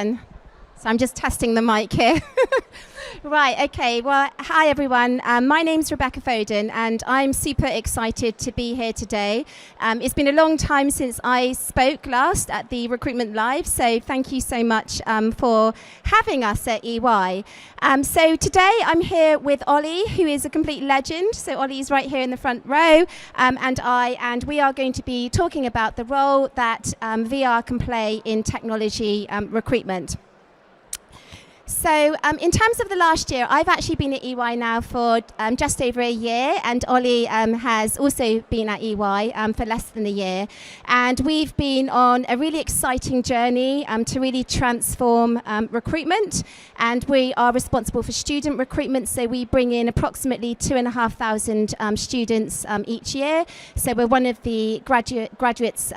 everyone. So I'm just testing the mic here. Right, okay, well, hi everyone. My name's Rebecca Foden and I'm super excited to be here today. It's been a long time since I spoke last at the Recruitment Live, so thank you so much for having us at EY. So today I'm here with Ollie, who is a complete legend. So Ollie's right here in the front row, and we are going to be talking about the role that VR can play in technology recruitment. So in terms of the last year, I've actually been at EY now for just over a year, and Ollie has also been at EY for less than a year. And we've been on a really exciting journey to really transform recruitment. And we are responsible for student recruitment, so we bring in approximately 2,500 students each year. So we're one of the graduates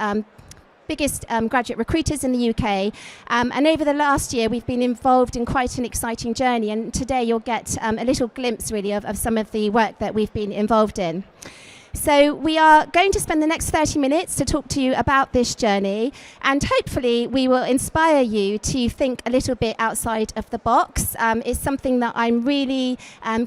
biggest graduate recruiters in the UK, and over the last year we've been involved in quite an exciting journey, and today you'll get a little glimpse really of some of the work that we've been involved in. So we are going to spend the next 30 minutes to talk to you about this journey, and hopefully we will inspire you to think a little bit outside of the box. It's something that I'm really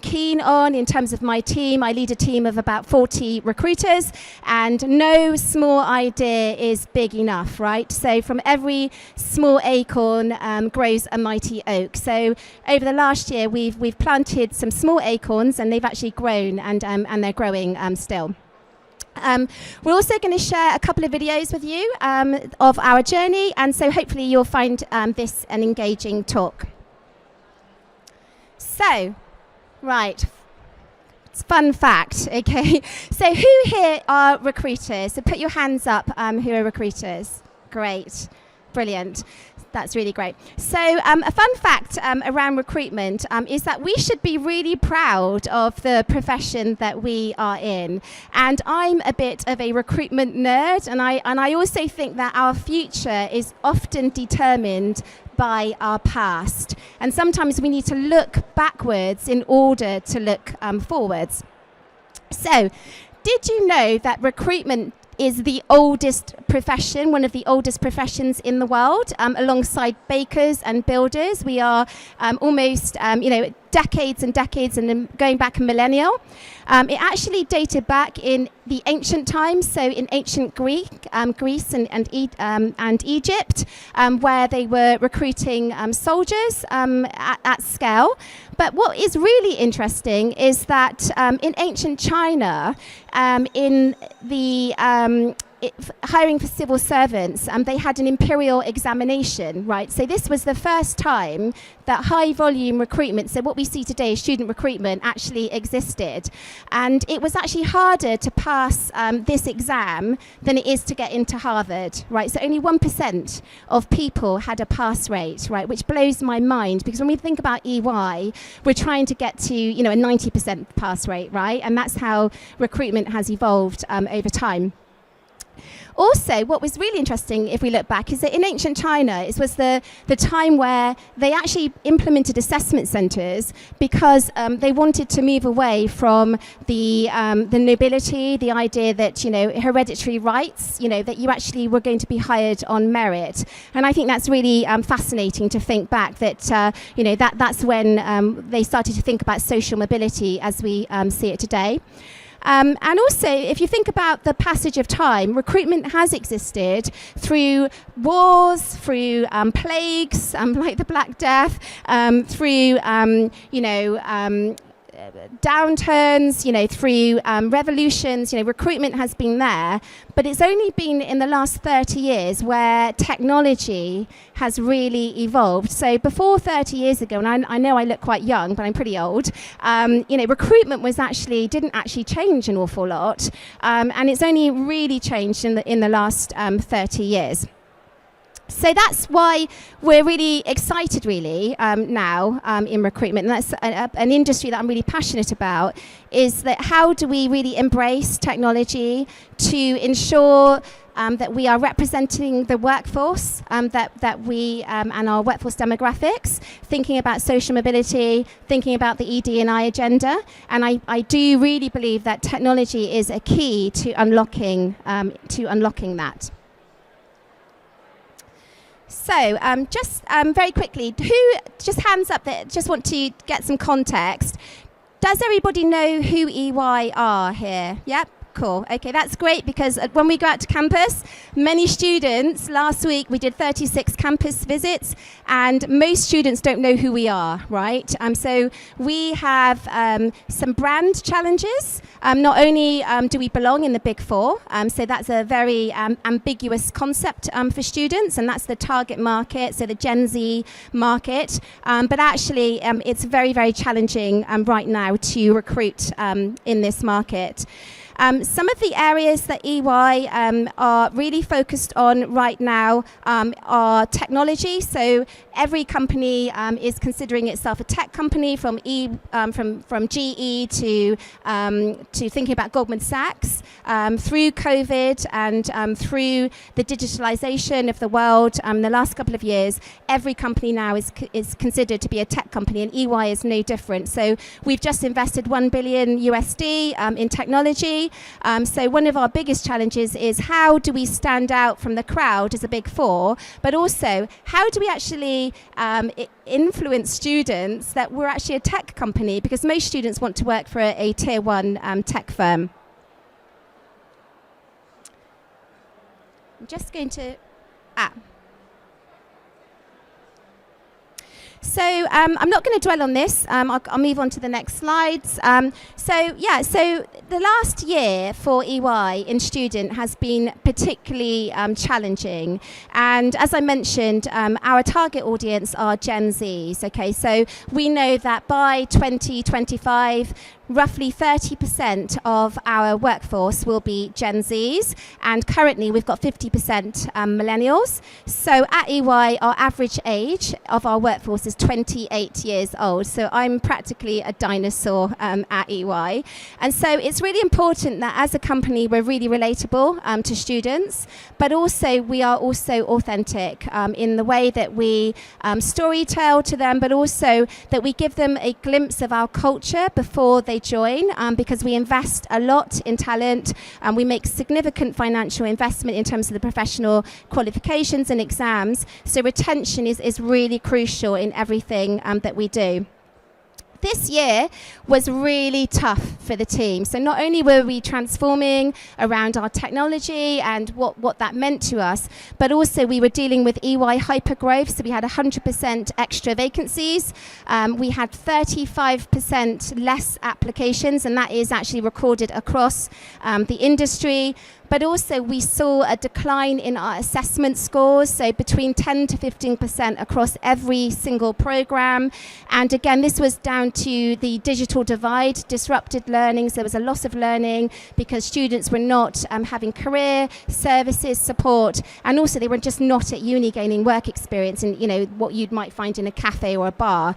keen on in terms of my team. I lead a team of about 40 recruiters, and no small idea is big enough, right? So from every small acorn grows a mighty oak. So over the last year we've planted some small acorns, and they've actually grown, and they're growing still. We're also going to share a couple of videos with you of our journey, and so hopefully you'll find this an engaging talk. So, right, it's fun fact, okay? So who here are recruiters? So put your hands up who are recruiters. Great, brilliant. That's really great. So a fun fact around recruitment is that we should be really proud of the profession that we are in. And I'm a bit of a recruitment nerd, and I also think that our future is often determined by our past. And sometimes we need to look backwards in order to look forwards. So, did you know that recruitment is the oldest profession, one of the oldest professions in the world, alongside bakers and builders? We are almost, decades and decades, and going back a millennial. It actually dated back in the ancient times, so in ancient Greece and Egypt, where they were recruiting soldiers at scale. But what is really interesting is that in ancient China, in the hiring for civil servants, they had an imperial examination, right? So this was the first time that high volume recruitment, so what we see today, student recruitment, actually existed. And it was actually harder to pass this exam than it is to get into Harvard, right? So only 1% of people had a pass rate, right? Which blows my mind, because when we think about EY, we're trying to get to, a 90% pass rate, right? And that's how recruitment has evolved over time. Also, what was really interesting, if we look back, is that in ancient China, it was the time where they actually implemented assessment centres because they wanted to move away from the nobility, the idea that, hereditary rights, that you actually were going to be hired on merit. And I think that's really fascinating to think back that, that's when they started to think about social mobility as we see it today. And also, if you think about the passage of time, recruitment has existed through wars, through plagues, like the Black Death, through, downturns, through revolutions. Recruitment has been there, but it's only been in the last 30 years where technology has really evolved. So before 30 years ago, and I know I look quite young, but I'm pretty old, recruitment didn't actually change an awful lot, and it's only really changed in the last 30 years. So that's why we're really excited, now in recruitment. And that's an industry that I'm really passionate about, is that how do we really embrace technology to ensure that we are representing the workforce, that we and our workforce demographics, thinking about social mobility, thinking about the ED&I agenda. And I do really believe that technology is a key to unlocking that. So just very quickly, who, just hands up that just want to get some context. Does everybody know who EY are here? Yep. Cool. Okay, that's great, because when we go out to campus, many students, last week we did 36 campus visits, and most students don't know who we are, right? So we have some brand challenges. Not only do we belong in the Big Four, so that's a very ambiguous concept for students, and that's the target market, so the Gen Z market. But actually, it's very, very challenging right now to recruit in this market. Some of the areas that EY are really focused on right now are technology. So every company is considering itself a tech company, from GE to thinking about Goldman Sachs. Through COVID and through the digitalization of the world the last couple of years, every company now is considered to be a tech company, and EY is no different. So we've just invested $1 billion USD in technology. So one of our biggest challenges is, how do we stand out from the crowd as a Big Four, but also how do we actually influence students that we're actually a tech company, because most students want to work for a tier one tech firm. I'm just going to... So I'm not going to dwell on this. I'll move on to the next slides. So the last year for EY in student has been particularly challenging. And as I mentioned, our target audience are Gen Zs. Okay, so we know that by 2025, roughly 30% of our workforce will be Gen Zs, and currently we've got 50% millennials. So at EY, our average age of our workforce is 28 years old. So I'm practically a dinosaur at EY. And so it's really important that as a company, we're really relatable to students, but also we are also authentic in the way that we storytell to them, but also that we give them a glimpse of our culture before they join, because we invest a lot in talent, and we make significant financial investment in terms of the professional qualifications and exams. So retention is really crucial in everything that we do. This year was really tough for the team. So not only were we transforming around our technology and what that meant to us, but also we were dealing with EY hypergrowth. So we had 100% extra vacancies. We had 35% less applications, and that is actually recorded across the industry. But also we saw a decline in our assessment scores, so between 10 to 15% across every single program. And again, this was down to the digital divide, disrupted learning. So there was a loss of learning because students were not having career services support, and also they were just not at uni gaining work experience in, you know, what you might find in a cafe or a bar.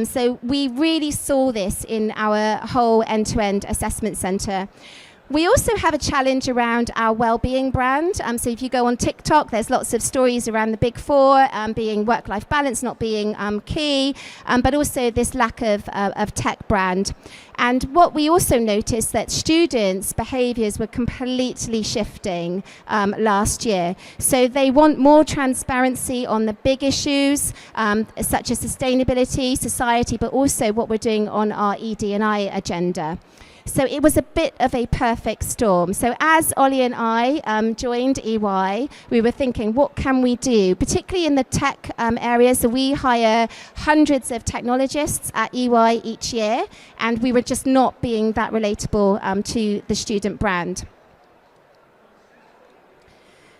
So we really saw this in our whole end-to-end assessment centre. We also have a challenge around our well-being brand. So if you go on TikTok, there's lots of stories around the Big Four being work-life balance not being key, but also this lack of tech brand. And what we also noticed, that students' behaviours were completely shifting last year. So they want more transparency on the big issues, such as sustainability, society, but also what we're doing on our ED&I agenda. So it was a bit of a perfect storm. So as Ollie and I joined EY, we were thinking, what can we do, particularly in the tech area? So we hire hundreds of technologists at EY each year, and we were just not being that relatable to the student brand.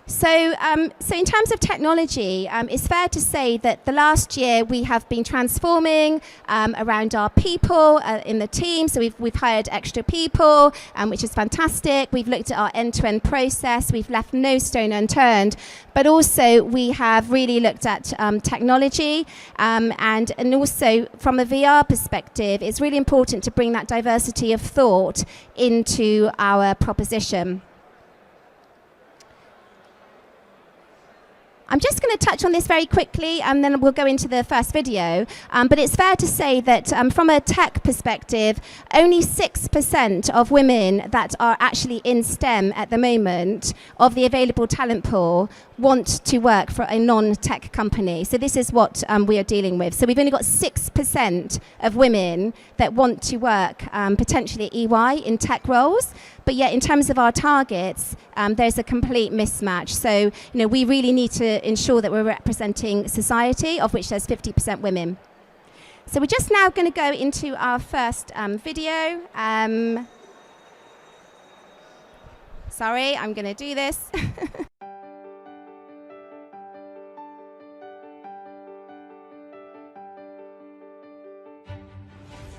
So in terms of technology, it's fair to say that the last year we have been transforming around our people in the team. So we've hired extra people, which is fantastic. We've looked at our end-to-end process. We've left no stone unturned. But also we have really looked at technology, and also from a VR perspective, it's really important to bring that diversity of thought into our proposition. I'm just going to touch on this very quickly and then we'll go into the first video. But it's fair to say that from a tech perspective, only 6% of women that are actually in STEM at the moment of the available talent pool want to work for a non-tech company. So this is what we are dealing with. So we've only got 6% of women that want to work potentially at EY in tech roles. But yet in terms of our targets, there's a complete mismatch. So we really need to ensure that we're representing society, of which there's 50% women. So we're just now going to go into our first video. Sorry, I'm going to do this.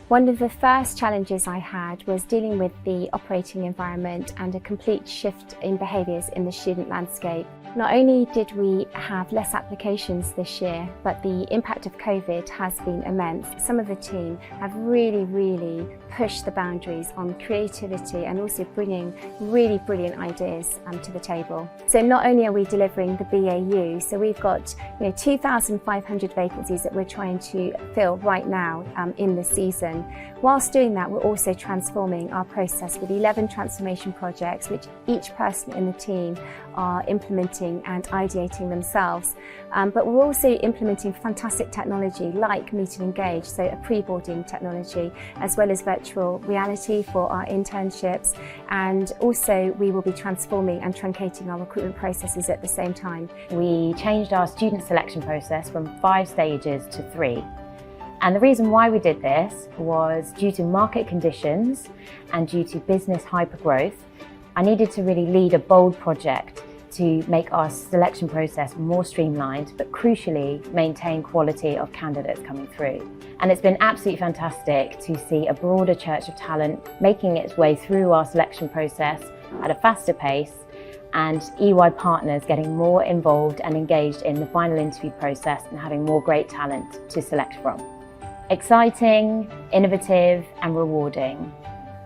One of the first challenges I had was dealing with the operating environment and a complete shift in behaviours in the student landscape. Not only did we have less applications this year, but the impact of COVID has been immense. Some of the team have really pushed the boundaries on creativity and also bringing really brilliant ideas to the table. So not only are we delivering the BAU, so we've got 2,500 vacancies that we're trying to fill right now in the season. Whilst doing that, we're also transforming our process with 11 transformation projects, which each person in the team are implementing and ideating themselves. But we're also implementing fantastic technology like Meet and Engage, so a pre-boarding technology, as well as virtual reality for our internships. And also we will be transforming and truncating our recruitment processes at the same time. We changed our student selection process from 5 stages to 3. And the reason why we did this was due to market conditions and due to business hypergrowth. I needed to really lead a bold project to make our selection process more streamlined, but crucially maintain quality of candidates coming through. And it's been absolutely fantastic to see a broader church of talent making its way through our selection process at a faster pace, and EY partners getting more involved and engaged in the final interview process and having more great talent to select from. Exciting, innovative and rewarding.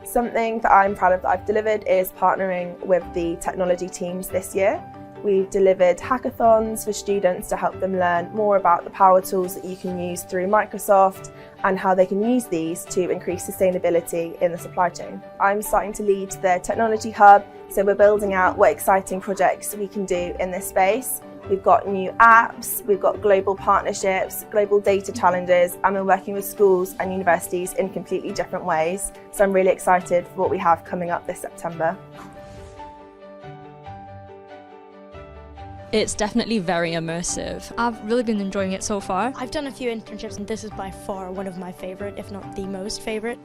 Something that I'm proud of that I've delivered is partnering with the technology teams this year. We've delivered hackathons for students to help them learn more about the power tools that you can use through Microsoft and how they can use these to increase sustainability in the supply chain. I'm starting to lead the technology hub, so we're building out what exciting projects we can do in this space. We've got new apps, we've got global partnerships, global data challenges, and we're working with schools and universities in completely different ways. So I'm really excited for what we have coming up this September. It's definitely very immersive. I've really been enjoying it so far. I've done a few internships and this is by far one of my favourite, if not the most favourite.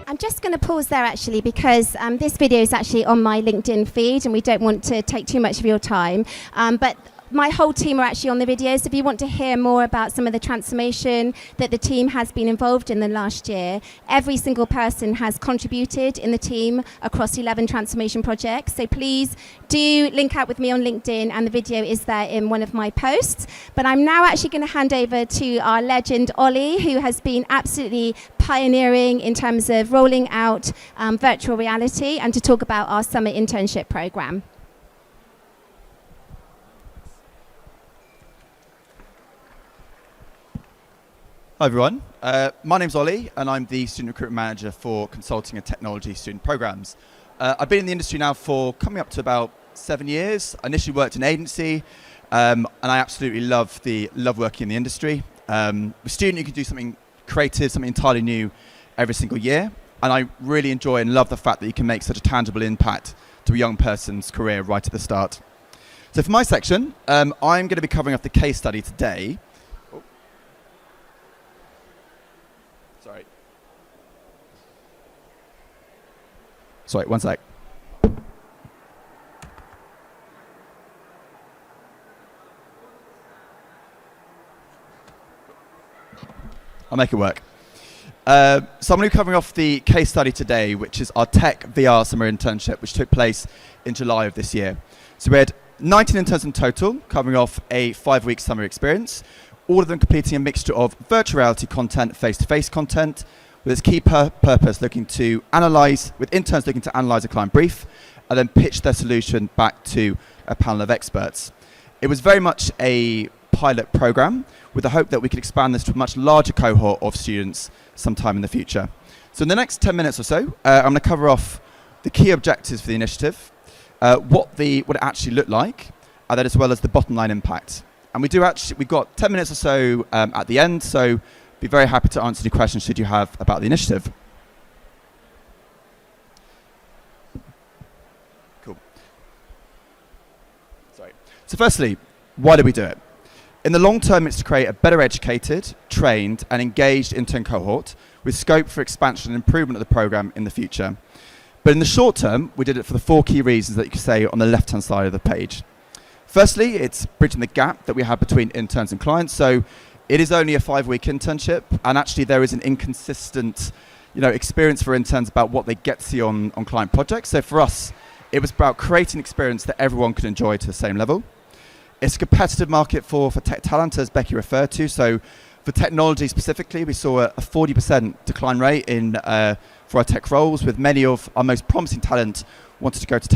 I'm just going to pause there actually because this video is actually on my LinkedIn feed and we don't want to take too much of your time. But my whole team are actually on the videos. If you want to hear more about some of the transformation that the team has been involved in the last year, every single person has contributed in the team across 11 transformation projects. So please do link out with me on LinkedIn and the video is there in one of my posts. But I'm now actually going to hand over to our legend, Ollie, who has been absolutely pioneering in terms of rolling out virtual reality and to talk about our summer internship program. Hi everyone, my name's Ollie and I'm the Student Recruitment Manager for Consulting and Technology Student Programs. I've been in the industry now for coming up to about 7 years. I initially worked in agency and I absolutely love working in the industry. With student you can do something creative, something entirely new every single year, and I really enjoy and love the fact that you can make such a tangible impact to a young person's career right at the start. So for my section, I'm going to be covering off the case study today. Sorry, one sec. I'll make it work. So I'm going to be covering off the case study today, which is our Tech VR Summer Internship, which took place in July of this year. So we had 19 interns in total, covering off a 5-week summer experience, all of them completing a mixture of virtual reality content, face-to-face content, with its key purpose looking to analyse, with interns looking to analyse a client brief and then pitch their solution back to a panel of experts. It was very much a pilot programme with the hope that we could expand this to a much larger cohort of students sometime in the future. So in the next 10 minutes or so, I'm going to cover off the key objectives for the initiative, what it actually looked like, and then as well as the bottom line impact. And we've got 10 minutes or so at the end, so be very happy to answer any questions should you have about the initiative. Cool. Sorry. So firstly, why do we do it? In the long term, it's to create a better educated, trained and engaged intern cohort with scope for expansion and improvement of the programme in the future. But in the short term, we did it for the 4 key reasons that you can say on the left-hand side of the page. Firstly, it's bridging the gap that we have between interns and clients. So it is only a 5-week internship, and actually there is an inconsistent experience for interns about what they get to see on client projects. So for us, it was about creating an experience that everyone could enjoy to the same level. It's a competitive market for tech talent, as Becky referred to. So for technology specifically, we saw a 40% decline rate for our tech roles, with many of our most promising talent wanted to go to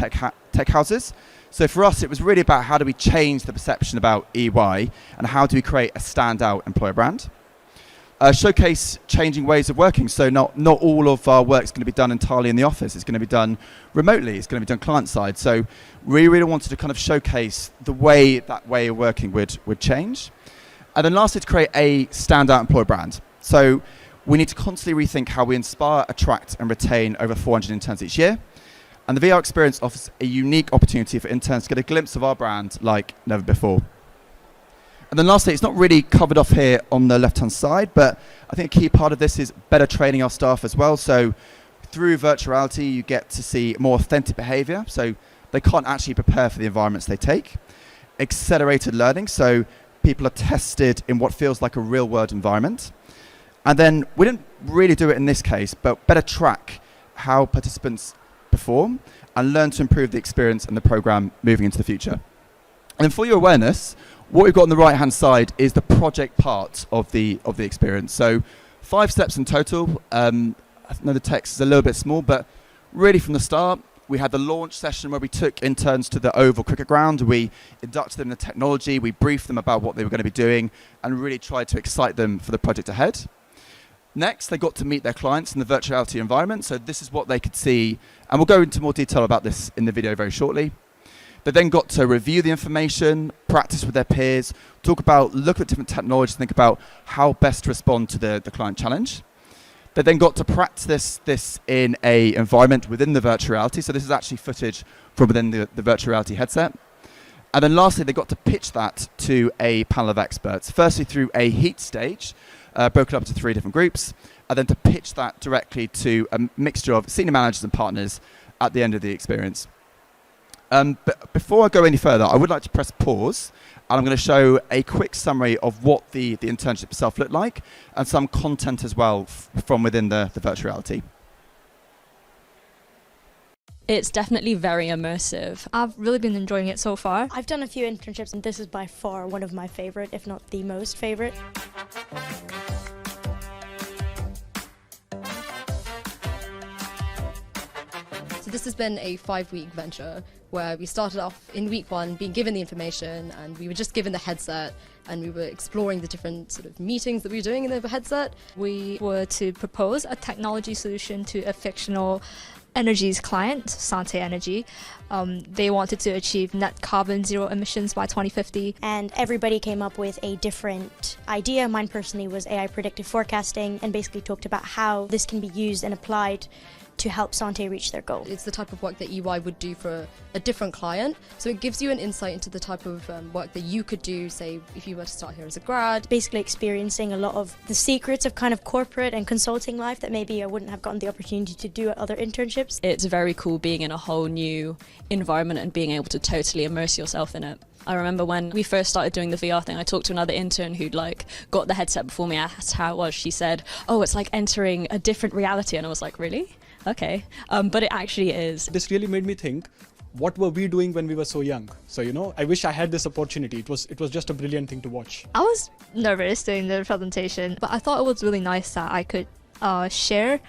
tech houses. So for us, it was really about how do we change the perception about EY and how do we create a standout employer brand. Showcase changing ways of working. So not all of our work is going to be done entirely in the office. It's going to be done remotely. It's going to be done client side. So we really wanted to kind of showcase the way that way of working would change. And then lastly, to create a standout employer brand. So we need to constantly rethink how we inspire, attract and retain over 400 interns each year. And the VR experience offers a unique opportunity for interns to get a glimpse of our brand like never before. And then lastly, it's not really covered off here on the left-hand side, but I think a key part of this is better training our staff as well. So through virtual reality, you get to see more authentic behaviour. So they can't actually prepare for the environments they take. Accelerated learning, so people are tested in what feels like a real-world environment. And then we didn't really do it in this case, but better track how participants perform and learn to improve the experience and the programme moving into the future. And then for your awareness, what we've got on the right-hand side is the project part of the experience. So 5 steps in total. I know the text is a little bit small, but really from the start, we had the launch session where we took interns to the Oval Cricket Ground. We inducted them in the technology. We briefed them about what they were going to be doing and really tried to excite them for the project ahead. Next, they got to meet their clients in the virtual reality environment. So this is what they could see. And we'll go into more detail about this in the video very shortly. They then got to review the information, practice with their peers, look at different technologies, think about how best to respond to the client challenge. They then got to practice this in an environment within the virtual reality. So this is actually footage from within the virtual reality headset. And then lastly, they got to pitch that to a panel of experts, firstly through a heat stage, broken up into 3 different groups, and then to pitch that directly to a mixture of senior managers and partners at the end of the experience. But before I go any further, I would like to press pause, and I'm going to show a quick summary of what the internship itself looked like, and some content as well from within the virtual reality. It's definitely very immersive. I've really been enjoying it so far. I've done a few internships and this is by far one of my favorite, if not the most favorite. So this has been a 5-week venture where we started off in week 1 being given the information, and we were just given the headset and we were exploring the different sort of meetings that we were doing in the headset. We were to propose a technology solution to a fictional Energy's client, Sante Energy. They wanted to achieve net carbon zero emissions by 2050. And everybody came up with a different idea. Mine personally was AI predictive forecasting, and basically talked about how this can be used and applied to help Sante reach their goal. It's the type of work that EY would do for a different client, so it gives you an insight into the type of work that you could do, say, if you were to start here as a grad. Basically experiencing a lot of the secrets of kind of corporate and consulting life that maybe I wouldn't have gotten the opportunity to do at other internships. It's very cool being in a whole new environment and being able to totally immerse yourself in it. I remember when we first started doing the VR thing, I talked to another intern who'd got the headset before me, asked how it was. She said, "Oh, it's like entering a different reality," and I was like, "Really? Okay." But it actually is. This really made me think, what were we doing when we were so young? So, I wish I had this opportunity. It was just a brilliant thing to watch. I was nervous doing the presentation, but I thought it was really nice that I could share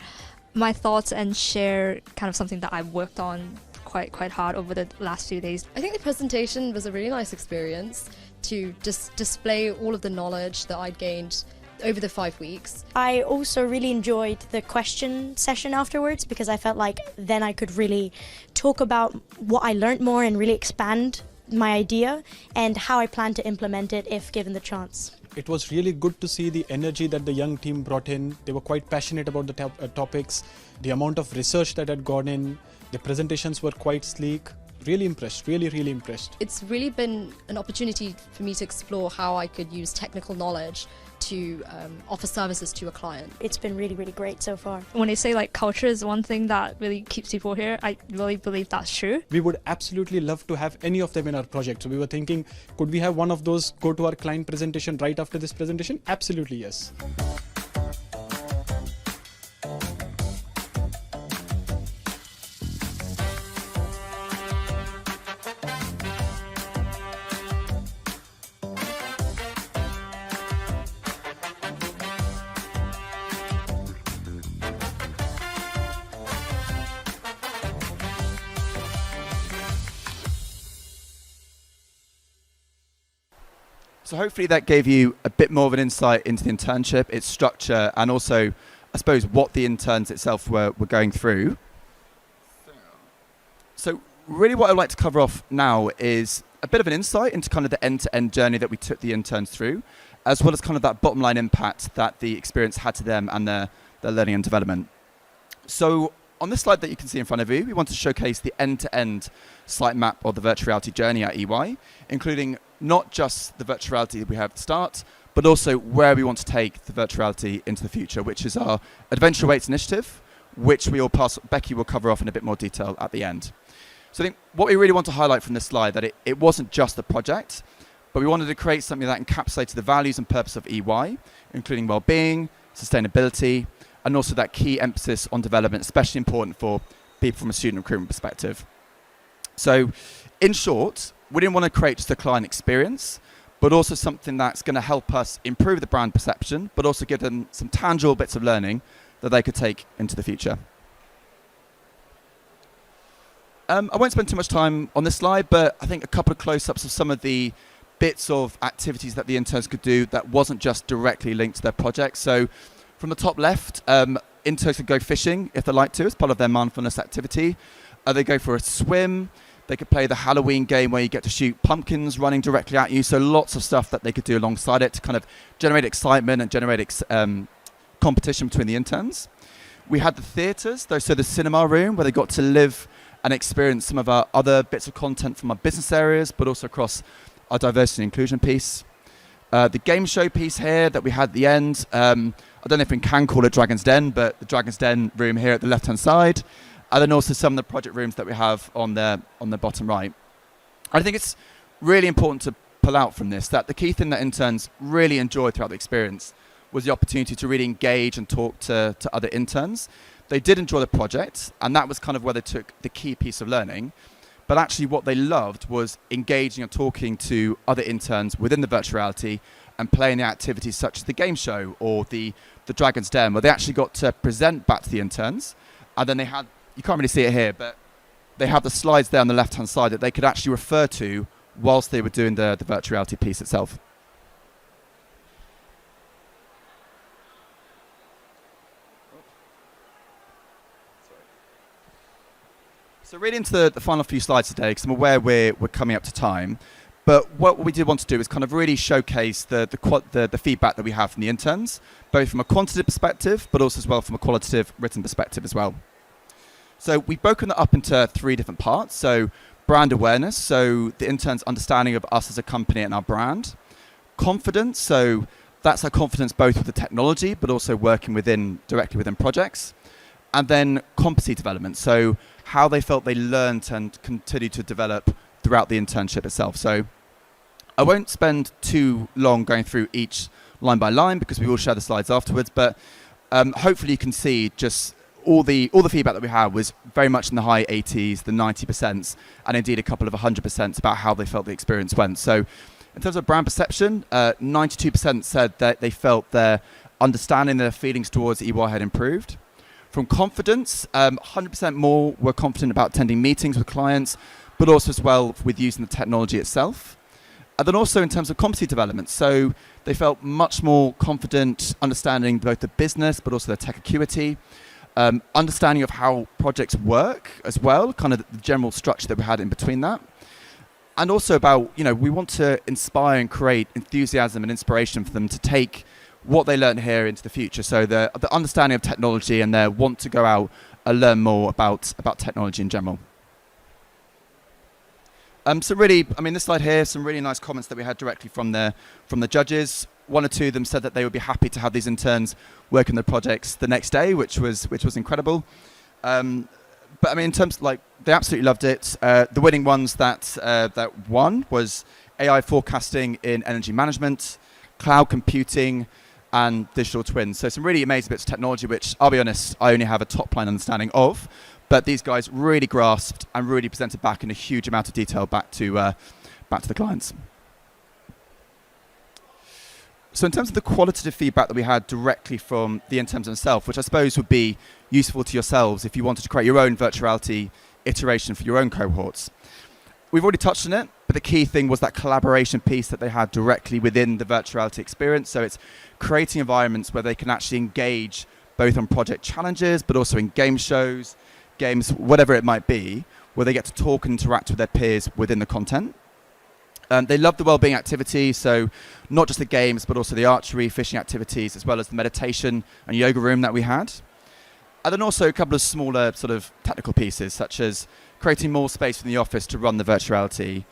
my thoughts and share kind of something that I've worked on quite hard over the last few days. I think the presentation was a really nice experience to just display all of the knowledge that I'd gained over the 5 weeks. I also really enjoyed the question session afterwards because I felt like then I could really talk about what I learned more and really expand my idea and how I plan to implement it if given the chance. It was really good to see the energy that the young team brought in. They were quite passionate about the topics, the amount of research that had gone in. The presentations were quite sleek. Really impressed, really impressed. It's really been an opportunity for me to explore how I could use technical knowledge to offer services to a client. It's been really great so far. When they say like culture is one thing that really keeps people here, I really believe that's true. We would absolutely love to have any of them in our project. So we were thinking, could we have one of those go to our client presentation right after this presentation? Absolutely yes. So hopefully that gave you a bit more of an insight into the internship, its structure, and also, I suppose, what the interns itself were going through. So really what I'd like to cover off now is a bit of an insight into kind of the end-to-end journey that we took the interns through, as well as kind of that bottom line impact that the experience had to them and their learning and development. So on this slide that you can see in front of you, we want to showcase the end-to-end site map of the virtual reality journey at EY, including not just the virtual reality that we have at the start, but also where we want to take the virtual reality into the future, which is our Adventure Awaits initiative, which Becky will cover off in a bit more detail at the end. So I think what we really want to highlight from this slide, that it wasn't just the project, but we wanted to create something that encapsulated the values and purpose of EY, including well-being, sustainability, and also that key emphasis on development, especially important for people from a student recruitment perspective. So in short, we didn't want to create just a client experience, but also something that's going to help us improve the brand perception, but also give them some tangible bits of learning that they could take into the future. I won't spend too much time on this slide, but I think a couple of close-ups of some of the bits of activities that the interns could do that wasn't just directly linked to their project. So from the top left, interns could go fishing if they like to as part of their mindfulness activity. They go for a swim. They could play the Halloween game where you get to shoot pumpkins running directly at you. So lots of stuff that they could do alongside it to kind of generate excitement and generate competition between the interns. We had the theatres, so the cinema room where they got to live and experience some of our other bits of content from our business areas, but also across our diversity and inclusion piece. The game show piece here that we had at the end, I don't know if we can call it Dragon's Den, but the Dragon's Den room here at the left-hand side. And then also some of the project rooms that we have on the bottom right. I think it's really important to pull out from this that the key thing that interns really enjoyed throughout the experience was the opportunity to really engage and talk to other interns. They did enjoy the project, and that was kind of where they took the key piece of learning. But actually what they loved was engaging and talking to other interns within the virtual reality and playing the activities such as the game show or the Dragon's Den, where they actually got to present back to the interns. And then they had, you can't really see it here, but they have the slides there on the left-hand side that they could actually refer to whilst they were doing the virtual reality piece itself. So really into the final few slides today, because I'm aware we're coming up to time. But what we did want to do is kind of really showcase the feedback that we have from the interns, both from a quantitative perspective, but also as well from a qualitative written perspective as well. So we've broken that up into 3 different parts. So brand awareness, so the interns' understanding of us as a company and our brand. Confidence, so that's our confidence both with the technology, but also working directly within projects. And then competency development, so how they felt they learned and continued to develop throughout the internship itself. So I won't spend too long going through each line by line because we will share the slides afterwards, but hopefully you can see just all the feedback that we had was very much in the high 80s, the 90%, and indeed a couple of 100% about how they felt the experience went. So in terms of brand perception, 92% said that they felt their understanding their feelings towards EY had improved. From confidence, 100% more were confident about attending meetings with clients, but also as well with using the technology itself. And then also in terms of competency development, so they felt much more confident understanding both the business, but also the tech acuity, understanding of how projects work as well, kind of the general structure that we had in between that. And also about, we want to inspire and create enthusiasm and inspiration for them to take what they learn here into the future. So the understanding of technology and their want to go out and learn more about technology in general. So really, this slide here, some really nice comments that we had directly from the judges. One or two of them said that they would be happy to have these interns work on the projects the next day, which was incredible. But in terms of, they absolutely loved it. The winning ones that won was AI forecasting in energy management, cloud computing, and digital twins. So some really amazing bits of technology, which I'll be honest, I only have a top line understanding of. But these guys really grasped and really presented back in a huge amount of detail back to the clients. So in terms of the qualitative feedback that we had directly from the interns themselves, which I suppose would be useful to yourselves if you wanted to create your own virtual reality iteration for your own cohorts. We've already touched on it, but the key thing was that collaboration piece that they had directly within the virtual reality experience. So it's creating environments where they can actually engage both on project challenges, but also in game shows, games, whatever it might be, where they get to talk and interact with their peers within the content. They love the wellbeing activities, so not just the games, but also the archery, fishing activities, as well as the meditation and yoga room that we had. And then also a couple of smaller sort of technical pieces, such as creating more space in the office to run the virtuality,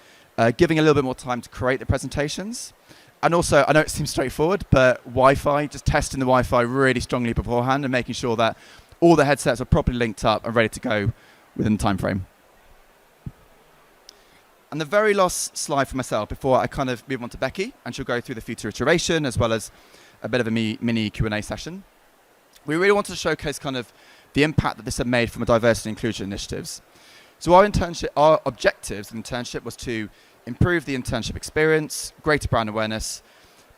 giving a little bit more time to create the presentations. And also, I know it seems straightforward, but Wi-Fi, just testing the Wi-Fi really strongly beforehand and making sure that all the headsets are properly linked up and ready to go within the time frame. And the very last slide for myself before I kind of move on to Becky, and she'll go through the future iteration as well as a bit of a mini Q&A session. We really wanted to showcase kind of the impact that this had made from a diversity and inclusion initiatives. So our objectives of the internship was to improve the internship experience, greater brand awareness,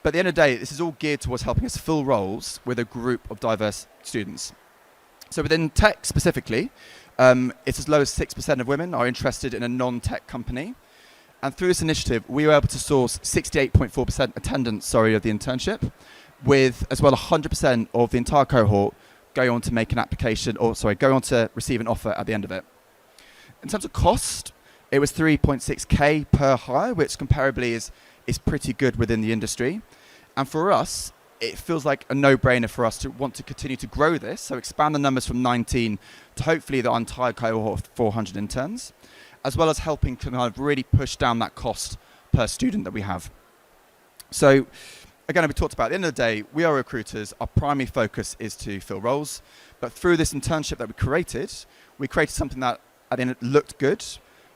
but at the end of the day, this is all geared towards helping us fill roles with a group of diverse students. So within tech specifically, it's as low as 6% of women are interested in a non-tech company. And through this initiative, we were able to source 68.4% attendance, of the internship, with as well 100% of the entire cohort going on to make an application, going on to receive an offer at the end of it. In terms of cost, it was 3.6K per hire, which comparably is pretty good within the industry. And for us, it feels like a no-brainer for us to want to continue to grow this, so expand the numbers from 19 to hopefully the entire cohort of 400 interns, as well as helping kind of really push down that cost per student that we have. So again, we talked about at the end of the day, we are recruiters. Our primary focus is to fill roles. But through this internship that we created something that at the end looked good,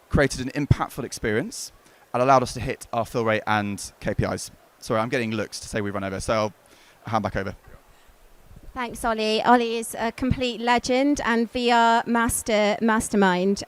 created an impactful experience, and allowed us to hit our fill rate and KPIs. Sorry, I'm getting looks to say we run over, so I'll hand back over. Thanks, Ollie. Ollie is a complete legend and VR mastermind.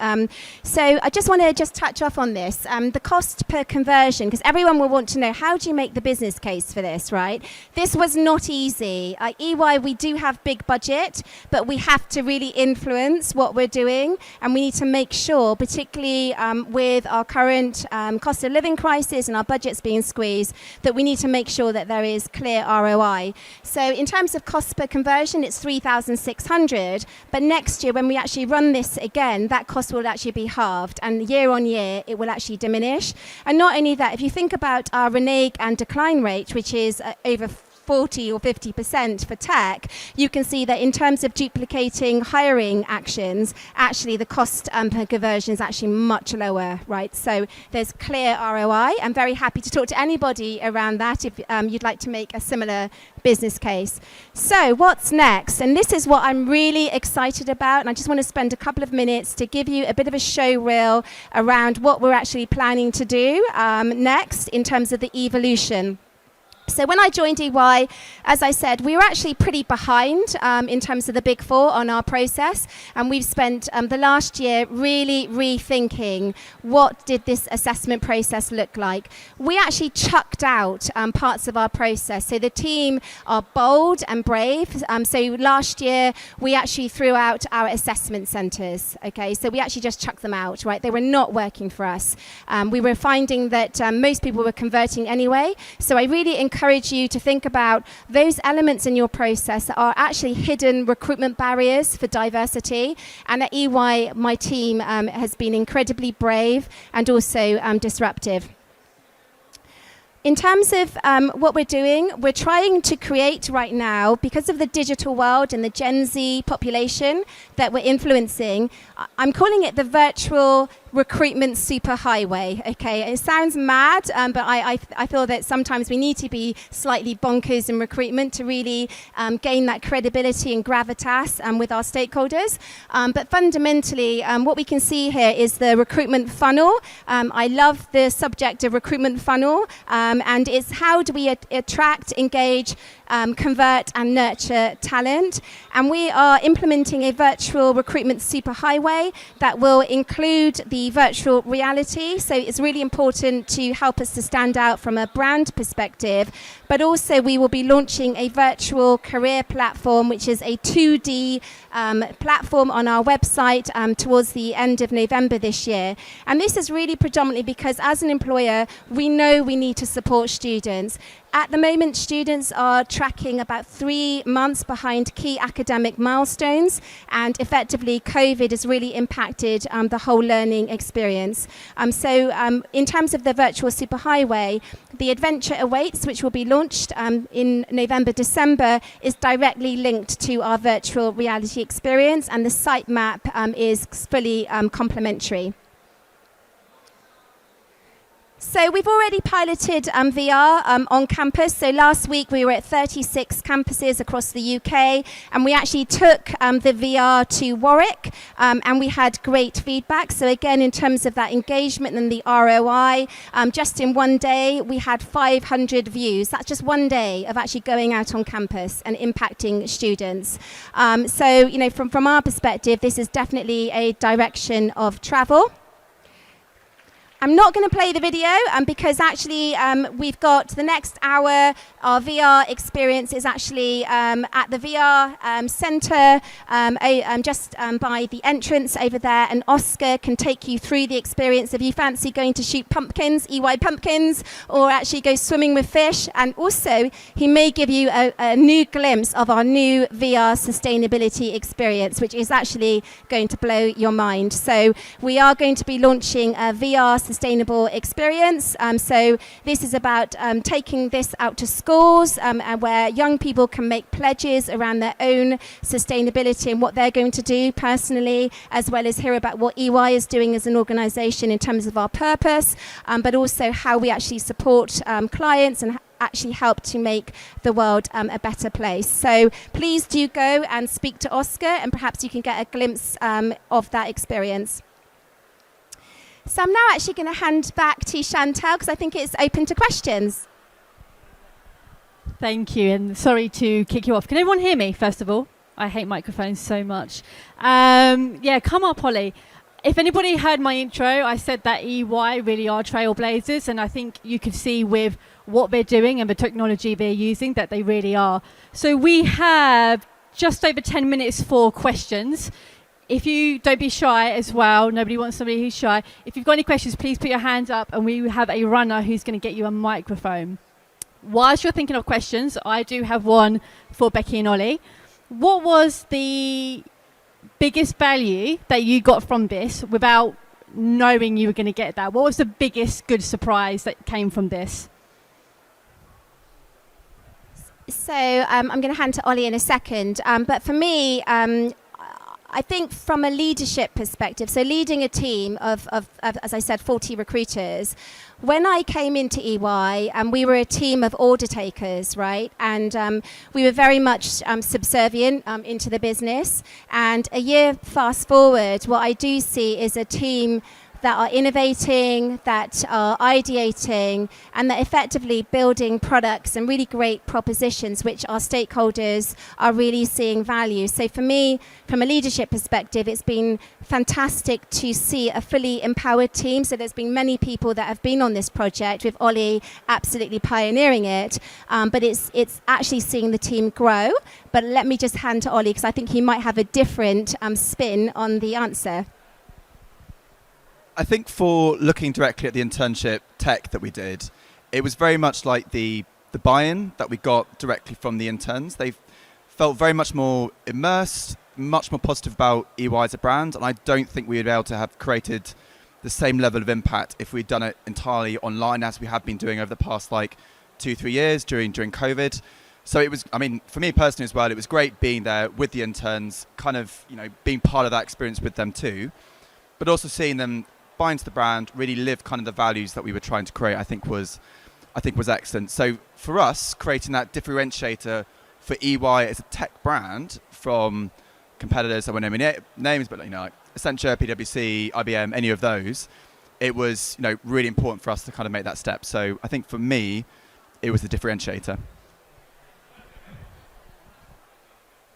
So I just want to touch off on this. The cost per conversion, because everyone will want to know, how do you make the business case for this, right? This was not easy. EY, we do have big budget, but we have to really influence what we're doing. And we need to make sure, particularly with our current cost of living crisis and our budgets being squeezed, that we need to make sure that there is clear ROI. So in terms of cost per conversion, it's 3,600, but next year when we actually run this again, that cost will actually be halved, and year on year it will actually diminish. And not only that, if you think about our renege and decline rate, which is over 40 or 50% for tech, you can see that in terms of duplicating hiring actions, actually the cost per conversion is actually much lower, right? So there's clear ROI. I'm very happy to talk to anybody around that if you'd like to make a similar business case. So what's next? And this is what I'm really excited about, and I just want to spend a couple of minutes to give you a bit of a show reel around what we're actually planning to do next in terms of the evolution. So when I joined EY, as I said, we were actually pretty behind in terms of the Big Four on our process. And we've spent the last year really rethinking what did this assessment process look like. We actually chucked out parts of our process. So the team are bold and brave. So last year, we actually threw out our assessment centres. Okay, so we actually just chucked them out, right? They were not working for us. We were finding that most people were converting anyway. So I really encourage you to think about those elements in your process that are actually hidden recruitment barriers for diversity. And at EY, my team has been incredibly brave and also disruptive. In terms of what we're doing, we're trying to create right now, because of the digital world and the Gen Z population that we're influencing, I'm calling it the virtual recruitment superhighway. Okay, it sounds mad, but I feel that sometimes we need to be slightly bonkers in recruitment to really gain that credibility and gravitas with our stakeholders. But fundamentally, what we can see here is the recruitment funnel. I love the subject of recruitment funnel, and it's how do we attract, engage, convert and nurture talent. And we are implementing a virtual recruitment superhighway that will include the virtual reality. So it's really important to help us to stand out from a brand perspective. But also we will be launching a virtual career platform, which is a 2D platform on our website towards the end of November this year. And this is really predominantly because as an employer, we know we need to support students. At the moment, students are tracking about 3 months behind key academic milestones, and effectively COVID has really impacted the whole learning experience. So in terms of the virtual superhighway, the Adventure Awaits, which will be launched in November, December, is directly linked to our virtual reality experience, and the sitemap is fully complementary. So we've already piloted VR on campus. So last week we were at 36 campuses across the UK, and we actually took the VR to Warwick, and we had great feedback. So again, in terms of that engagement and the ROI, just in one day we had 500 views. That's just one day of actually going out on campus and impacting students. So you know, from our perspective, this is definitely a direction of travel. I'm not going to play the video because actually we've got the next hour. Our VR experience is actually at the VR centre just by the entrance over there, and Oscar can take you through the experience if you fancy going to shoot pumpkins, EY pumpkins, or actually go swimming with fish. And also he may give you a new glimpse of our new VR sustainability experience, which is actually going to blow your mind. So we are going to be launching a VR sustainable experience. So this is about taking this out to schools and where young people can make pledges around their own sustainability and what they're going to do personally, as well as hear about what EY is doing as an organisation in terms of our purpose, but also how we actually support clients and actually help to make the world a better place. So please do go and speak to Oscar, and perhaps you can get a glimpse of that experience. So I'm now actually going to hand back to Chantal because I think it's open to questions. Thank you, and sorry to kick you off. Can everyone hear me, first of all? I hate microphones so much. Yeah, come up, Ollie. If anybody heard my intro, I said that EY really are trailblazers, and I think you could see with what they're doing and the technology they're using that they really are. So we have just over 10 minutes for questions. If you don't be shy as well, nobody wants somebody who's shy. If you've got any questions, please put your hands up, and we have a runner who's going to get you a microphone. Whilst you're thinking of questions, I do have one for Becky and Ollie. What was the biggest value that you got from this without knowing you were going to get that? What was the biggest good surprise that came from this? So I'm going to hand to Ollie in a second. But for me, I think from a leadership perspective, so leading a team of as I said, 40 recruiters, when I came into EY, we were a team of order takers, right? And we were very much subservient into the business. And a year fast forward, what I do see is a team that are innovating, that are ideating, and that effectively building products and really great propositions which our stakeholders are really seeing value. So for me, from a leadership perspective, it's been fantastic to see a fully empowered team. So there's been many people that have been on this project, with Ollie absolutely pioneering it, but it's actually seeing the team grow. But let me just hand to Ollie, because I think he might have a different spin on the answer. I think for looking directly at the internship tech that we did, it was very much like the buy-in that we got directly from the interns. They felt very much more immersed, much more positive about EY as a brand, and I don't think we would be able to have created the same level of impact if we'd done it entirely online as we have been doing over the past 2-3 years during COVID. So it was, I mean, for me personally as well, it was great being there with the interns, kind of, being part of that experience with them too, but also seeing them buy into the brand, really live kind of the values that we were trying to create, I think was excellent. So for us, creating that differentiator for EY as a tech brand from competitors, I won't name any names, but like Accenture, PwC, IBM, any of those, it was really important for us to kind of make that step. So I think for me, it was the differentiator.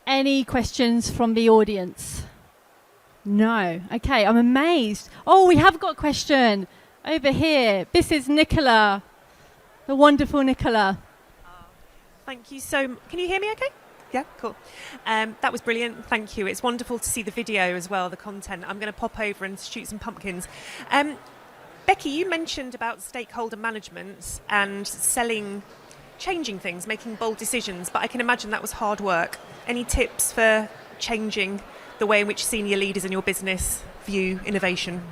Any questions from the audience? No. Okay, I'm amazed. Oh, we have got a question over here. This is Nicola, the wonderful Nicola. Thank you so. Can you hear me okay? Yeah, cool. That was brilliant. Thank you. It's wonderful to see the video as well, the content. I'm going to pop over and shoot some pumpkins. Becky, you mentioned about stakeholder management and changing things, making bold decisions, but I can imagine that was hard work. Any tips for changing the way in which senior leaders in your business view innovation?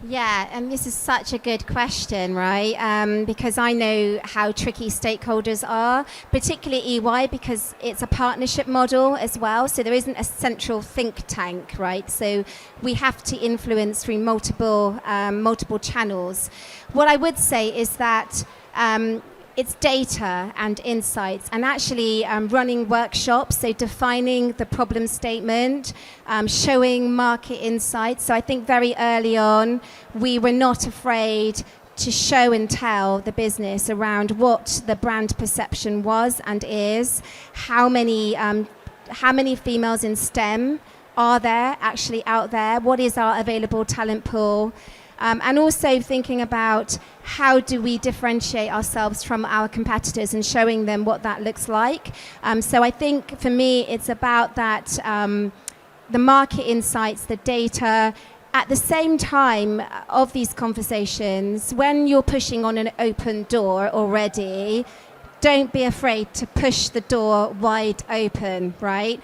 Yeah, and this is such a good question, right? Because I know how tricky stakeholders are, particularly EY, because it's a partnership model as well. So there isn't a central think tank, right? So we have to influence through multiple channels. What I would say is that it's data and insights, and actually running workshops, so defining the problem statement, showing market insights. So I think very early on, we were not afraid to show and tell the business around what the brand perception was and is, how many females in STEM are there actually out there, what is our available talent pool, and also thinking about how do we differentiate ourselves from our competitors and showing them what that looks like. So I think for me, it's about that, the market insights, the data. At the same time of these conversations, when you're pushing on an open door already, don't be afraid to push the door wide open, right?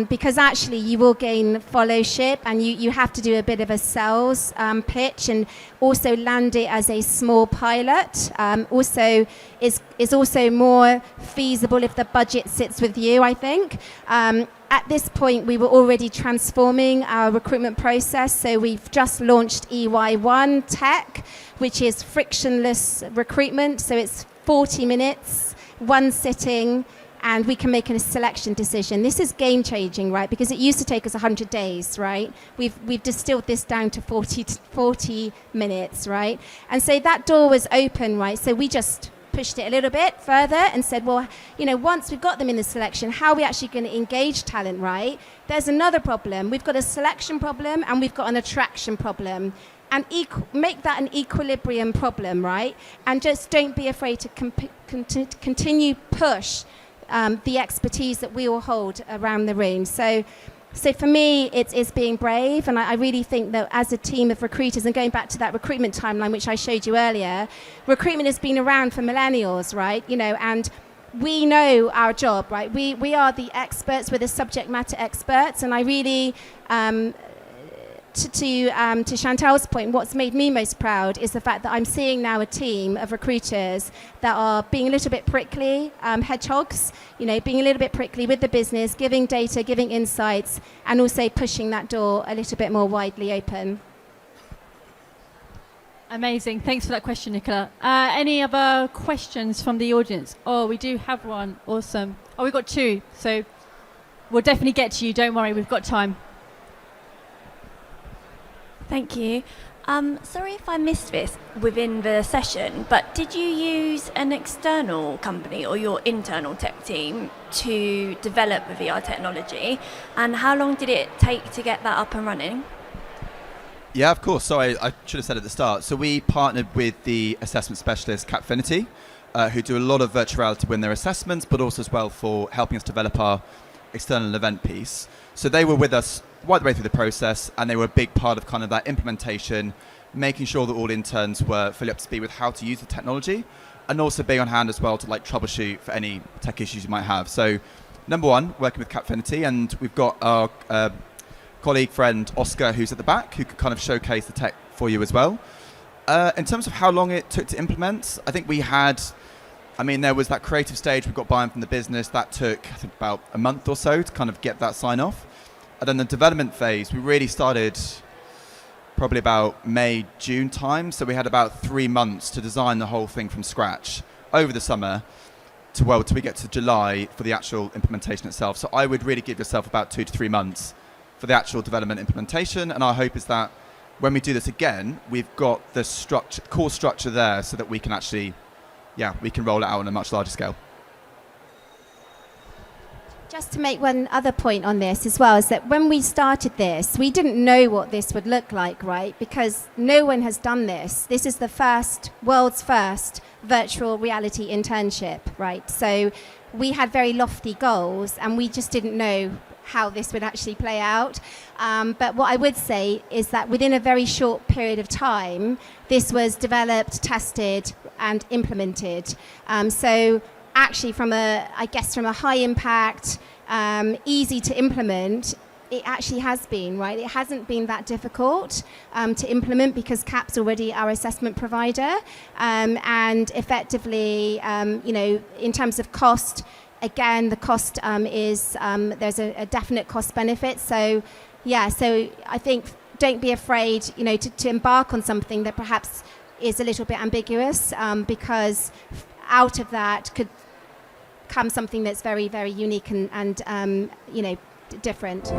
Because actually you will gain followship, and you have to do a bit of a sales pitch, and also land it as a small pilot. Also is also more feasible if the budget sits with you, I think. At this point, we were already transforming our recruitment process. So we've just launched EY1 Tech, which is frictionless recruitment. So it's 40 minutes, one sitting, and we can make a selection decision. This is game changing, right? Because it used to take us 100 days, right? We've distilled this down to 40 minutes, right? And so that door was open, right? So we just pushed it a little bit further and said, well, once we've got them in the selection, how are we actually going to engage talent, right? There's another problem. We've got a selection problem and we've got an attraction problem. And make that an equilibrium problem, right? And just don't be afraid to continue push the expertise that we all hold around the room. So for me, it's being brave, and I really think that as a team of recruiters, and going back to that recruitment timeline which I showed you earlier, recruitment has been around for millennials, right? And we know our job, right? We are the experts, we're the subject matter experts, and I really to Chantal's point, what's made me most proud is the fact that I'm seeing now a team of recruiters that are being a little bit prickly, hedgehogs, being a little bit prickly with the business, giving data, giving insights, and also pushing that door a little bit more widely open. Amazing. Thanks for that question, Nicola. Any other questions from the audience? Oh, we do have one. Awesome. Oh, we've got two. So we'll definitely get to you. Don't worry, we've got time. Thank you. Sorry if I missed this within the session, but did you use an external company or your internal tech team to develop the VR technology? And how long did it take to get that up and running? Yeah, of course. Sorry, I should have said at the start. So we partnered with the assessment specialist Capfinity, who do a lot of virtual reality within their assessments, but also as well for helping us develop our external event piece. So they were with us right the way through the process, and they were a big part of kind of that implementation, making sure that all interns were fully up to speed with how to use the technology, and also being on hand as well to like troubleshoot for any tech issues you might have. So number one, working with Capfinity, and we've got our colleague friend Oscar who's at the back, who could kind of showcase the tech for you as well. In terms of how long it took to implement, I think there was that creative stage, we got buy-in from the business, that took I think about a month or so to kind of get that sign off. And then the development phase, we really started probably about May, June time. So we had about 3 months to design the whole thing from scratch over the summer till we get to July for the actual implementation itself. So I would really give yourself about 2 to 3 months for the actual development implementation. And our hope is that when we do this again, we've got the core structure there so that we can actually, we can roll it out on a much larger scale. Just to make one other point on this as well, is that when we started this, we didn't know what this would look like, right? Because no one has done this. This is the world's first virtual reality internship, right? So we had very lofty goals and we just didn't know how this would actually play out. But what I would say is that within a very short period of time, this was developed, tested, and implemented. So actually from a high impact, easy to implement, it actually has been, right? It hasn't been that difficult to implement because CAP's already our assessment provider. And effectively, in terms of cost, again, the cost is, there's a definite cost benefit. So I think don't be afraid, to embark on something that perhaps is a little bit ambiguous because out of that could come something that's very, very unique and different.